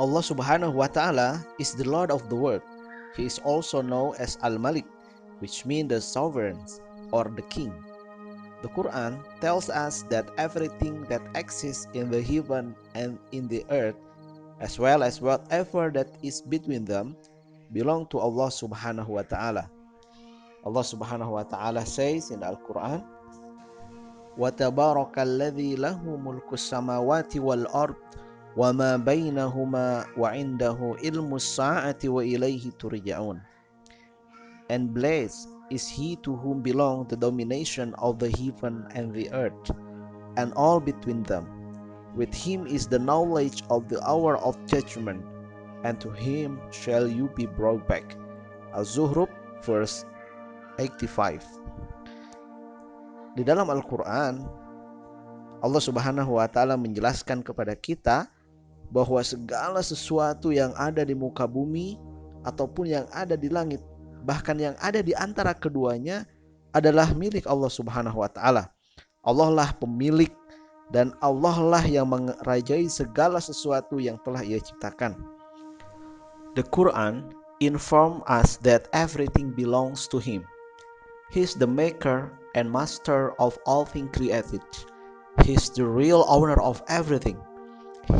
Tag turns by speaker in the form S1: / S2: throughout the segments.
S1: Allah Subhanahu wa Ta'ala is the Lord of the world. He is also known as Al-Malik, which means the sovereign or the king. The Quran tells us that everything that exists in the heaven and in the earth, as well as whatever that is between them, belong to Allah Subhanahu wa Ta'ala. Allah Subhanahu wa Ta'ala says in the Al-Quran, وَتَبَارَكَ الَّذِي لَهُ مُلْكُ السَّمَاوَاتِ وَالْأَرْضِ وَمَا بَيْنَهُمَا وَعِنْدَهُ إِلْمُ السَّاعَةِ وَإِلَيْهِ تُرْجَعُونَ. And blessed is he to whom belong the domination of the heaven and the earth, and all between them. With him is the knowledge of the hour of judgment, and to him shall you be brought back. Az-Zuhruf verse 85. Di dalam Al-Quran, Allah Subhanahu wa Ta'ala menjelaskan kepada kita bahwa segala sesuatu yang ada di muka bumi ataupun yang ada di langit, bahkan yang ada di antara keduanya, adalah milik Allah Subhanahu wa Ta'ala. Allah lah pemilik dan Allah lah yang merajai segala sesuatu yang telah Ia ciptakan. The Quran inform us that everything belongs to Him. He is the maker and master of all things created. He is the real owner of everything.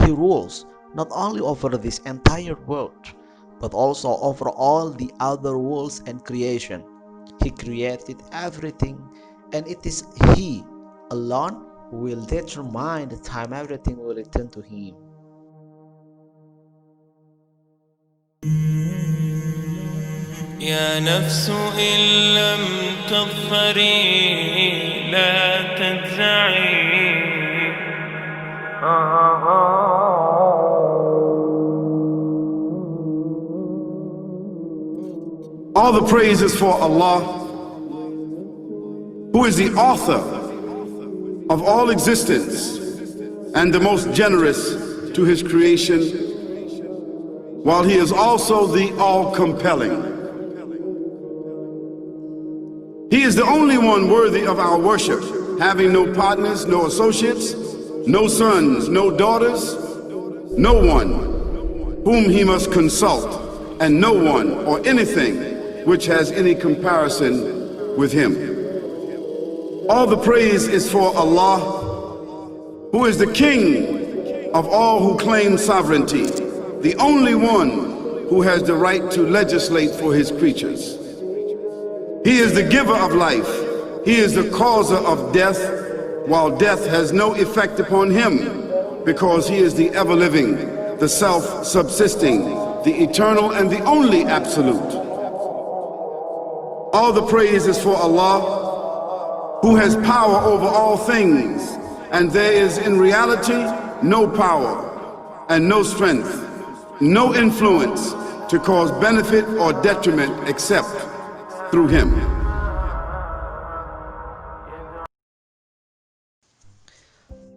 S1: He rules not only over this entire world, but also over all the other worlds and creation. He created everything, and it is He alone who will determine the time everything will return to Him.
S2: يا نفس إن لم تظفري لا تجزعي.
S3: All the praise is for Allah, who is the author of all existence and the most generous to His creation, while He is also the all-compelling. He is the only one worthy of our worship, having no partners, no associates, no sons, no daughters, no one whom He must consult, and no one or anything which has any comparison with Him. All the praise is for Allah, who is the King of all who claim sovereignty, the only one who has the right to legislate for His creatures. He is the giver of life. He is the causer of death, while death has no effect upon Him, because He is the ever-living, the self-subsisting, the eternal and the only absolute. All the praise is for Allah, who has power over all things, and there is in reality no power and no strength, no influence to cause benefit or detriment except through Him.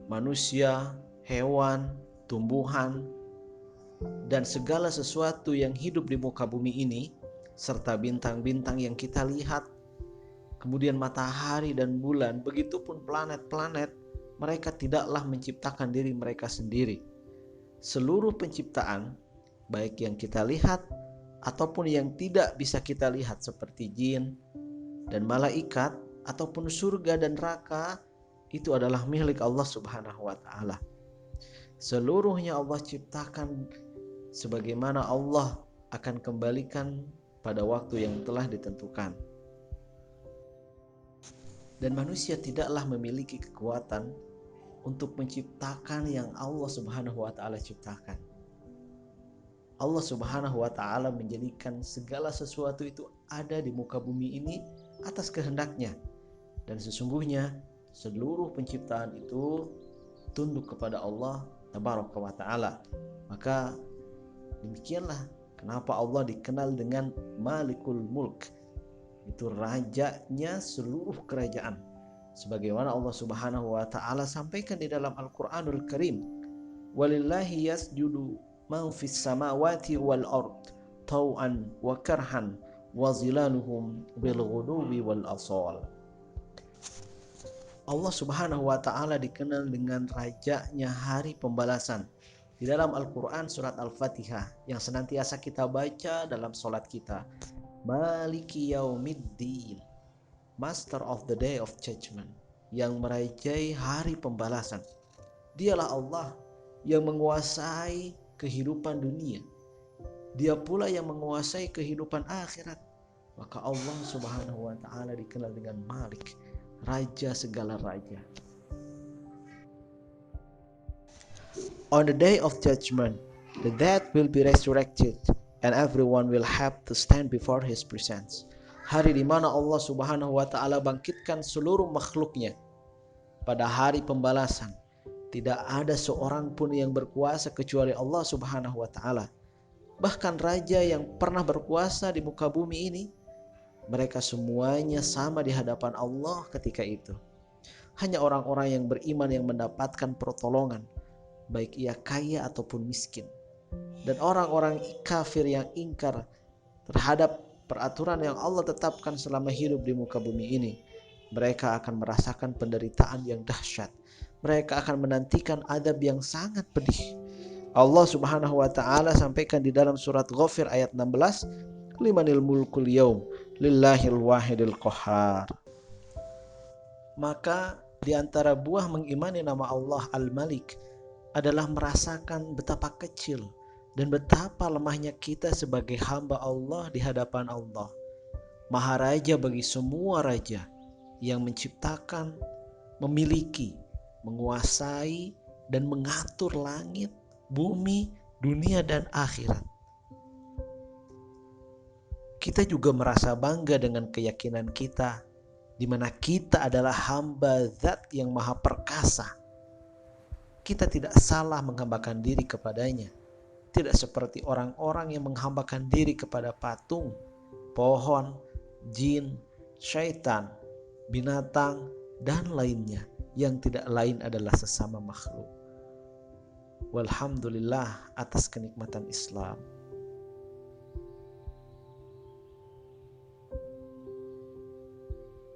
S1: Manusia, hewan, tumbuhan, dan segala sesuatu yang hidup di muka bumi ini, serta bintang-bintang yang kita lihat, kemudian matahari dan bulan, begitupun planet-planet, mereka tidaklah menciptakan diri mereka sendiri. Seluruh penciptaan, baik yang kita lihat ataupun yang tidak bisa kita lihat seperti jin dan malaikat ataupun surga dan neraka, itu adalah milik Allah Subhanahu wa Ta'ala. Seluruhnya Allah ciptakan sebagaimana Allah akan kembalikan pada waktu yang telah ditentukan. Dan manusia tidaklah memiliki kekuatan untuk menciptakan yang Allah Subhanahu wa Ta'ala ciptakan. Allah Subhanahu wa Ta'ala menjadikan segala sesuatu itu ada di muka bumi ini atas kehendaknya, dan sesungguhnya seluruh penciptaan itu tunduk kepada Allah Tabaraka wa Ta'ala. Maka demikianlah kenapa Allah dikenal dengan Malikul Mulk, itu rajanya seluruh kerajaan, sebagaimana Allah Subhanahu wa Ta'ala sampaikan di dalam Al-Qur'anul Karim, walillahi yasjudu man fis samawati wal ard tau'an wa karhan wa zilaluhum bil ghudubi wal asal. Allah Subhanahu wa Ta'ala dikenal dengan rajanya hari pembalasan, Di dalam Al-Quran surat Al-Fatihah yang senantiasa kita baca dalam sholat kita, Maliki Yaumiddin, Master of the Day of Judgment, yang merajai hari pembalasan. Dialah Allah yang menguasai kehidupan dunia. Dia pula yang menguasai kehidupan akhirat. Maka Allah Subhanahu wa ta'ala dikenal dengan Malik, Raja segala raja. On the day of judgment, the dead will be resurrected and everyone will have to stand before his presence. Hari di mana Allah Subhanahu wa ta'ala bangkitkan seluruh makhluknya. Pada hari pembalasan, tidak ada seorang pun yang berkuasa kecuali Allah Subhanahu wa ta'ala. Bahkan raja yang pernah berkuasa di muka bumi ini, mereka semuanya sama di hadapan Allah ketika itu. Hanya orang-orang yang beriman yang mendapatkan pertolongan, baik ia kaya ataupun miskin. Dan orang-orang kafir yang ingkar terhadap peraturan yang Allah tetapkan selama hidup di muka bumi ini, mereka akan merasakan penderitaan yang dahsyat. Mereka akan menantikan adab yang sangat pedih. Allah Subhanahu wa ta'ala sampaikan di dalam surat Ghafir ayat 16, Limanil mulkul yaum lillahil wahidil qahhar. Maka di antara buah mengimani nama Allah Al-Malik adalah merasakan betapa kecil dan betapa lemahnya kita sebagai hamba Allah di hadapan Allah, Maharaja bagi semua raja, yang menciptakan, memiliki, menguasai, dan mengatur langit, bumi, dunia, dan akhirat. Kita juga merasa bangga dengan keyakinan kita, di mana kita adalah hamba Zat yang maha perkasa. Kita tidak salah menghambakan diri kepadanya, tidak seperti orang-orang yang menghambakan diri kepada patung, pohon, jin, syaitan, binatang, dan lainnya yang tidak lain adalah sesama makhluk. Walhamdulillah atas kenikmatan Islam.